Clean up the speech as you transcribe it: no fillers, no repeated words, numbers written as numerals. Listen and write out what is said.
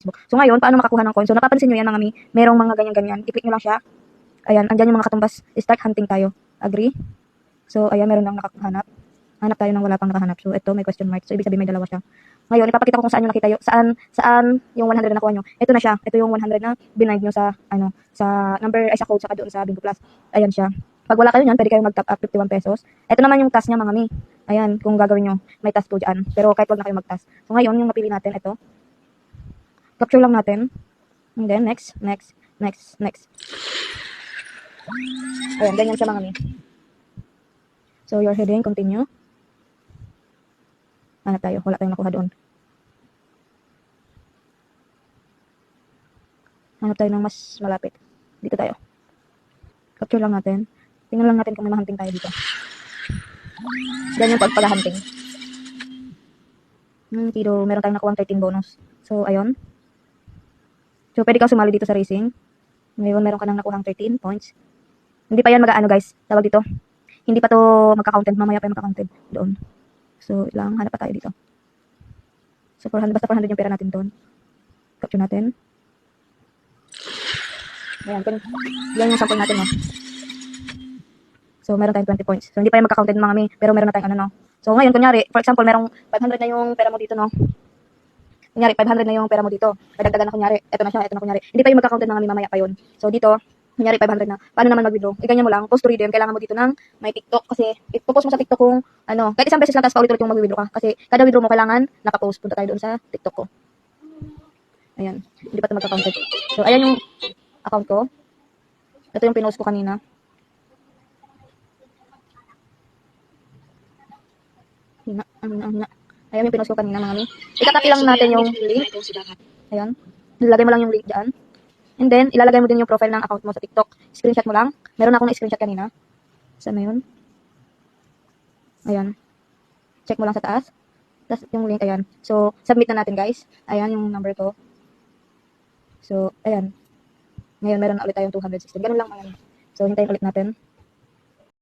Facebook. So ngayon, paano makakuha ng coin? So napapansin nyo yan mga mi, merong mga ganyan-ganyan. I-click nyo lang siya. Ayan, andyan yung mga katumbas. Start hunting tayo. Agree? So ayan, meron lang nakahanap. Hanap tayo ng wala pang nakahanap. So ito, may question mark. So ibig sabihin may dalawa siya. Ngayon, ipapakita ko kung saan nyo nakita yung, saan yung 100 na nakuha nyo. Ito na siya. Ito yung 100 na binind nyo sa, sa number, ay sa code, saka doon sa Bingo Plus. Ayan siya. Pag wala kayo nyan, pwede kayo mag-top up 51 pesos. Ito naman yung task niya mga mi. Ayan, kung gagawin nyo, may task po dyan. Pero kahit wag na kayo mag-task. So ngayon, yung napili natin, ito. Capture lang natin. And then, next. Ayan, ganyan siya mga mi. So, you're heading, continue. Hanap tayo, wala tayong nakuha doon. Hanap tayo ng mas malapit. Dito tayo. Capture lang natin. Tingnan lang natin kung may mahunting tayo dito. Ganyan pag pag-hunting. Pero meron tayong nakuha 13 bonus. So, ayun. So, pwede kang sumali dito sa racing. Ngayon, meron ka nang nakuha 13 points. Hindi pa yan mag-ano guys. Tawag dito. Hindi pa to magka-counted. Mamaya pa yung magka-counted doon. So, lang. Hanap pa tayo dito. So, 400. Basta 400 yung pera natin doon. Capture natin. Ayan. Yan yung sample natin, no. So, meron tayong 20 points. So, hindi pa yung magka-counted mga mi. Pero meron na tayong ano, no. So, ngayon, kunyari, for example, merong 500 na yung pera mo dito, no. Kunyari, 500 na yung pera mo dito. Kadagdagan na kunyari. Ito na siya, ito na kunyari. Hindi pa yung magka-counted mga mi, mamaya pa yun. So, dito, kunyari, 500 na. Paano naman mag-withdraw? Ganyan mo lang. Post to redeem. Kailangan mo dito ng may TikTok. Kasi, ipopost mo sa TikTok kung, kahit isang beses lang, tapos paulit-ulit yung mag-withdraw ka. Kasi, kada withdraw mo, kailangan nakapost. Punta tayo doon sa TikTok ko. Ayan. Hindi pa ito magka-counted. So, ayan yung account ko. Ito yung pinost ko kanina. Hina. Ayan yung pinost ko kanina mga mi. Ikakopy lang natin yung link. Ayan. Ilalagay mo lang yung link dyan. And then, ilalagay mo din yung profile ng account mo sa TikTok. Screenshot mo lang. Meron akong na-screenshot kanina. Saan na yun? Ayan. Check mo lang sa taas. Tapos yung link, ayan. So, submit na natin guys. Ayan yung number ko. So, ayan. Ngayon, meron na ulit tayong 216. Ganun lang mga mi. So, hintayin ulit natin.